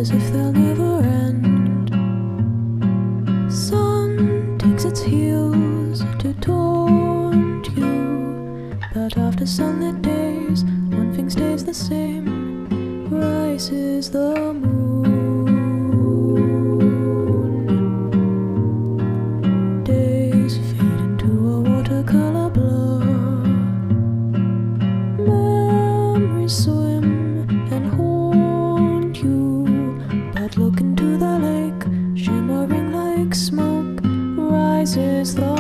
as if they'll never end. Sun takes its heels to taunt you, but after sunlit days, one thing stays the same: rises the moon. Days fade into a watercolor blur. Memories swim and haunt you, but look into the lake, shimmering like smoke. Rises the